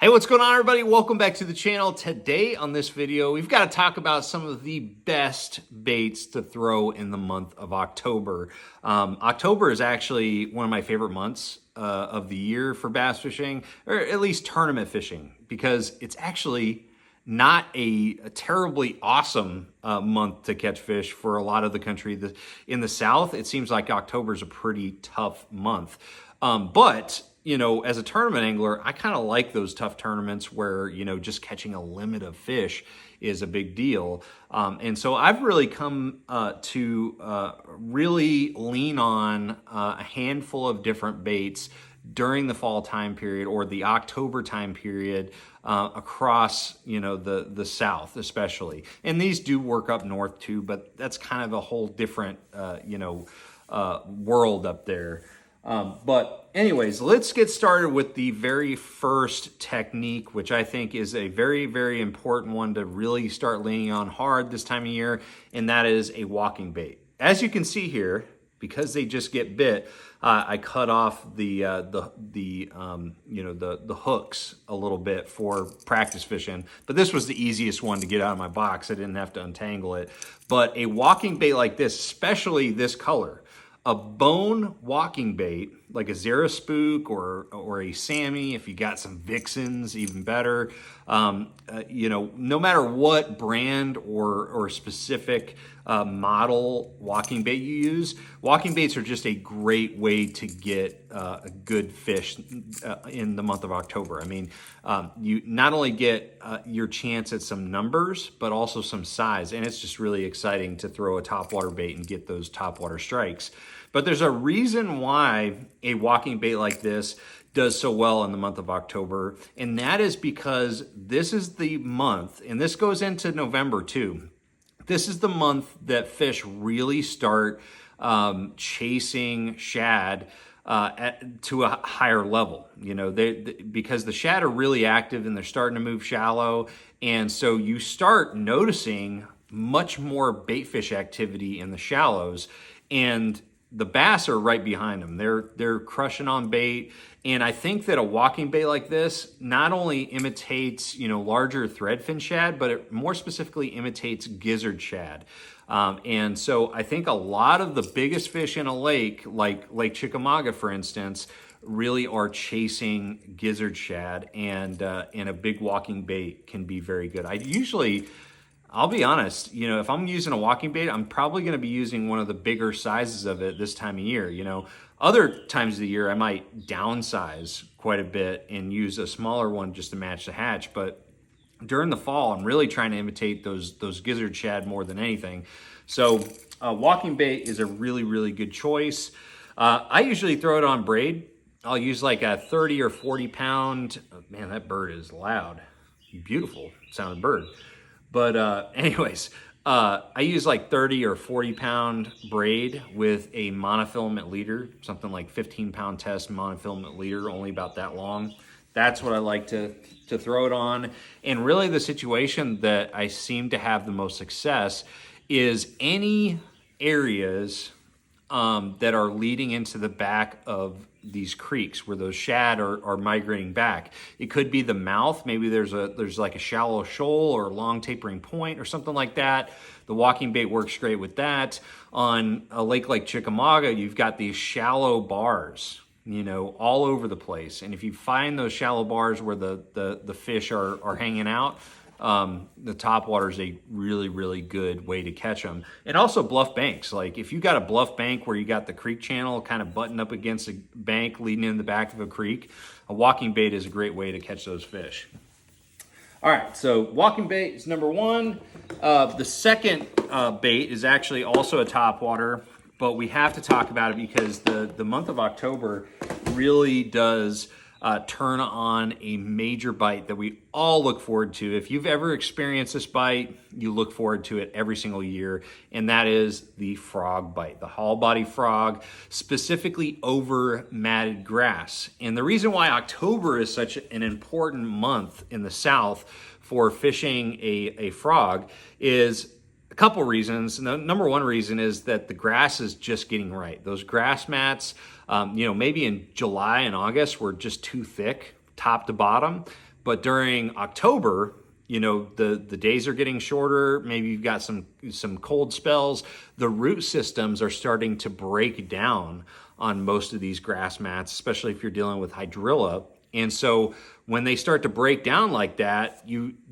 Hey, what's going on, everybody? Welcome back to the channel. Today on this video, we've got to talk about some of the best baits to throw in the month of October. October is actually one of my favorite months of the year for bass fishing, or at least tournament fishing, because it's actually not a terribly awesome month to catch fish for a lot of the country. In the South, it seems like October is a pretty tough month. But you know, as a tournament angler, I kind of like those tough tournaments where, you know, just catching a limit of fish is a big deal. And so I've really come to really lean on a handful of different baits during the fall time period or the October time period across, you know, the South especially. And these do work up north too, but that's kind of a whole different, world up there. But anyways, let's get started with the very first technique, which I think is a very, very important one to really start leaning on hard this time of year, and that is a walking bait. As you can see here, because they just get bit, I cut off the hooks a little bit for practice fishing, but this was the easiest one to get out of my box. I didn't have to untangle it. But a walking bait like this, especially this color, a bone walking bait, like a Zara Spook or a Sammy, if you got some Vixens, even better. You know, no matter what brand or specific model walking bait you use, walking baits are just a great way to get a good fish in the month of October. I mean, you not only get your chance at some numbers, but also some size, and it's just really exciting to throw a topwater bait and get those topwater strikes. But there's a reason why a walking bait like this does so well in the month of October, and that is because this is the month, and this goes into November too. This is the month that fish really start chasing shad to a higher level. You know, because the shad are really active and they're starting to move shallow, and so you start noticing much more bait fish activity in the shallows, and the bass are right behind them. They're crushing on bait. And I think that a walking bait like this not only imitates, you know, larger threadfin shad, but it more specifically imitates gizzard shad. And so I think a lot of the biggest fish in a lake, like Lake Chickamauga, for instance, really are chasing gizzard shad, and a big walking bait can be very good. I'll be honest, you know, if I'm using a walking bait, I'm probably going to be using one of the bigger sizes of it this time of year. You know, other times of the year, I might downsize quite a bit and use a smaller one just to match the hatch. But during the fall, I'm really trying to imitate those gizzard shad more than anything. So walking bait is a really, really good choice. I usually throw it on braid. I'll use like a 30 or 40 pound, man, that bird is loud. Beautiful sounding bird. But anyways, I use like 30 or 40 pound braid with a monofilament leader, something like 15 pound test monofilament leader, only about that long. That's what I like to throw it on. And really the situation that I seem to have the most success is any areas that are leading into the back of these creeks where those shad are migrating back. It could be the mouth. Maybe there's like a shallow shoal or a long tapering point or something like that. The walking bait works great with that. On a lake like Chickamauga, you've got these shallow bars, you know, all over the place. And if you find those shallow bars where the fish are hanging out, the topwater is a really, really good way to catch them. And also bluff banks. Like if you got a bluff bank where you got the creek channel kind of buttoned up against a bank leading in the back of a creek, a walking bait is a great way to catch those fish. All right, so walking bait is number one. The second bait is actually also a topwater, but we have to talk about it because the month of October really does turn on a major bite that we all look forward to. If you've ever experienced this bite, you look forward to it every single year, and that is the frog bite, the hollow body frog, specifically over matted grass. And the reason why October is such an important month in the South for fishing a frog is a couple reasons. And the number one reason is that the grass is just getting right. Those grass mats, you know, maybe in July and August were just too thick, top to bottom. But during October, you know, the days are getting shorter. Maybe you've got some cold spells. The root systems are starting to break down on most of these grass mats, especially if you're dealing with hydrilla. And so when they start to break down like that,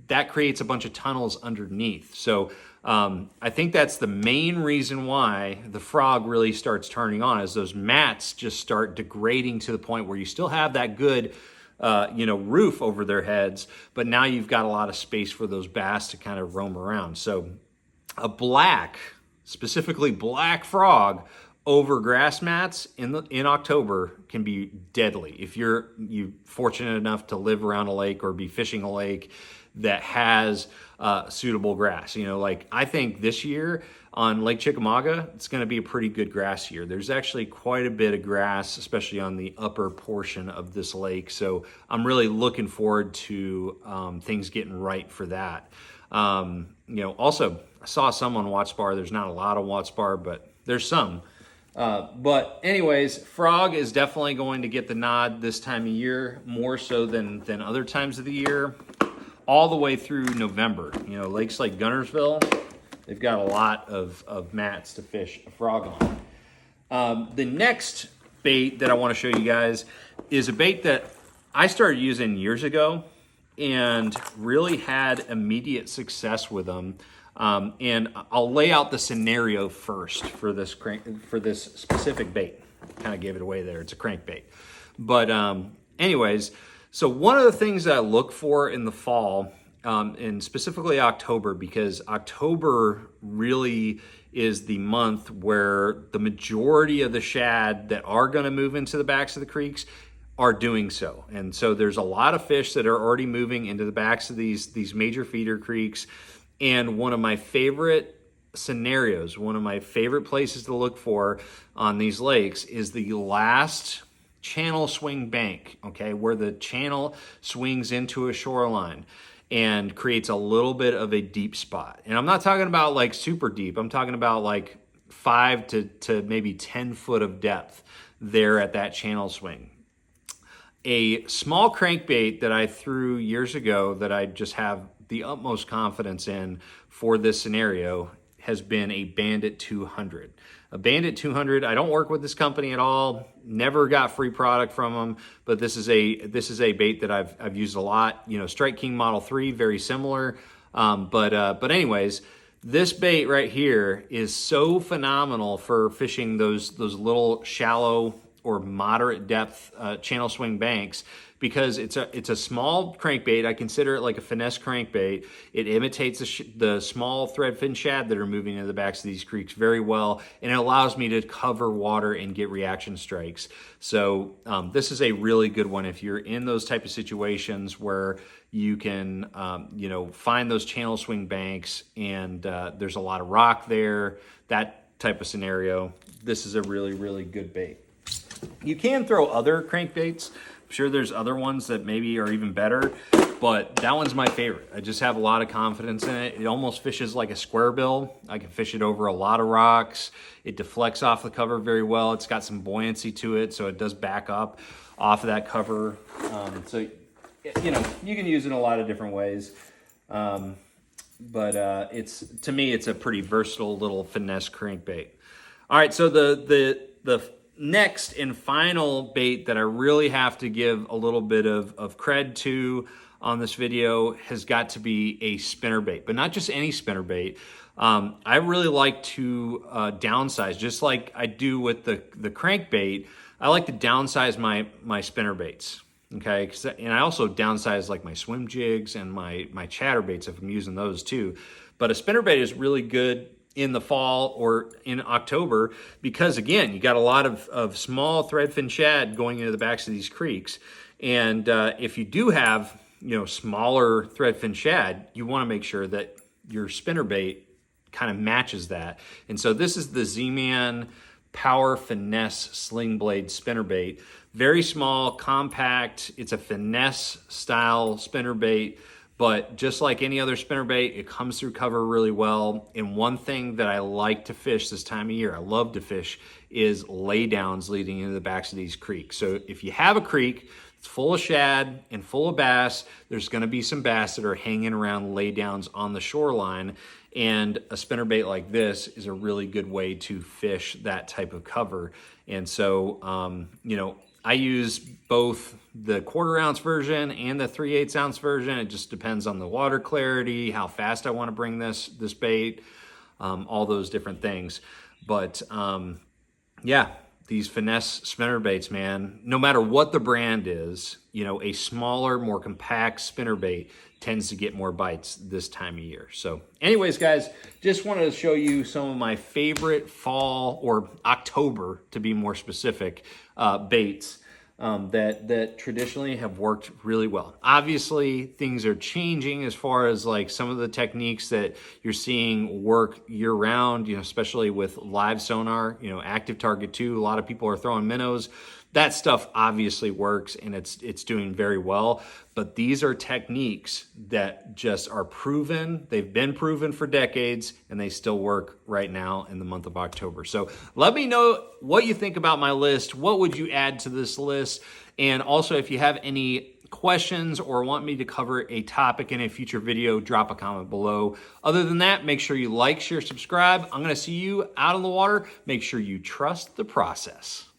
that creates a bunch of tunnels underneath. So I think that's the main reason why the frog really starts turning on, is those mats just start degrading to the point where you still have that good roof over their heads, but now you've got a lot of space for those bass to kind of roam around. So a black, specifically black frog over grass mats in October can be deadly. If you're fortunate enough to live around a lake or be fishing a lake that has suitable grass. You know, like I think this year on Lake Chickamauga, it's going to be a pretty good grass year. There's actually quite a bit of grass, especially on the upper portion of this lake. So I'm really looking forward to things getting right for that. Also, I saw some on Watts Bar. There's not a lot of Watts Bar, but there's some. But anyways, frog is definitely going to get the nod this time of year, more so than other times of the year, all the way through November. You know, lakes like Gunnersville, they've got a lot of mats to fish a frog on. The next bait that I want to show you guys is a bait that I started using years ago and really had immediate success with them. And I'll lay out the scenario first for this specific bait. Kind of gave it away there. It's a crankbait. But anyways, so one of the things that I look for in the fall, and specifically October, because October really is the month where the majority of the shad that are going to move into the backs of the creeks are doing so. And so there's a lot of fish that are already moving into the backs of these major feeder creeks. And one of my favorite scenarios, one of my favorite places to look for on these lakes is the last channel swing bank, okay, where the channel swings into a shoreline and creates a little bit of a deep spot. And I'm not talking about like super deep. I'm talking about like 5 to maybe 10 foot of depth there at that channel swing. A small crankbait that I threw years ago that I just have the utmost confidence in for this scenario has been a Bandit 200. A Bandit 200, I don't work with this company at all, never got free product from them, but this is a bait that I've used a lot. You know, Strike King Model 3, very similar. But anyways, this bait right here is so phenomenal for fishing those little shallow or moderate depth channel swing banks, because it's a small crankbait. I consider it like a finesse crankbait. It imitates the small threadfin shad that are moving into the backs of these creeks very well, and it allows me to cover water and get reaction strikes. So this is a really good one if you're in those type of situations where you can find those channel swing banks and there's a lot of rock there, that type of scenario. This is a really, really good bait. You can throw other crankbaits. I'm sure there's other ones that maybe are even better, but that one's my favorite. I just have a lot of confidence in it. It almost fishes like a square bill. I can fish it over a lot of rocks. It deflects off the cover very well. It's got some buoyancy to it, so it does back up off of that cover. So, you know, you can use it in a lot of different ways. But to me, it's a pretty versatile little finesse crankbait. All right, so the next and final bait that I really have to give a little bit of cred to on this video has got to be a spinnerbait, but not just any spinnerbait. I really like to downsize, just like I do with the crankbait. I like to downsize my spinnerbaits, okay? And I also downsize like my swim jigs and my chatterbaits if I'm using those too. But a spinnerbait is really good in the fall or in October, because again, you got a lot of small threadfin shad going into the backs of these creeks. And if you do have, smaller threadfin shad, you want to make sure that your spinnerbait kind of matches that. And so this is the Z-Man Power Finesse Sling Blade spinnerbait. Very small, compact. It's a finesse style spinnerbait. But just like any other spinnerbait, it comes through cover really well. And one thing that I like to fish this time of year, I love to fish, is laydowns leading into the backs of these creeks. So if you have a creek It's full of shad and full of bass. There's going to be some bass that are hanging around laydowns on the shoreline. And a spinnerbait like this is a really good way to fish that type of cover. And so, you know, I use both the 1/4 ounce version and the 3/8 ounce version. It just depends on the water clarity, how fast I want to bring this bait, all those different things. But yeah, these Finesse spinnerbaits, man, no matter what the brand is, you know, a smaller, more compact spinnerbait tends to get more bites this time of year. So anyways, guys, just wanted to show you some of my favorite fall, or October to be more specific, baits that traditionally have worked really well. Obviously, things are changing as far as like some of the techniques that you're seeing work year round, you know, especially with live sonar, you know, active target 2. A lot of people are throwing minnows. That stuff obviously works and it's doing very well, but these are techniques that just are proven. They've been proven for decades and they still work right now in the month of October. So let me know what you think about my list. What would you add to this list? And also, if you have any questions or want me to cover a topic in a future video, drop a comment below. Other than that, make sure you like, share, subscribe. I'm going to see you out on the water. Make sure you trust the process.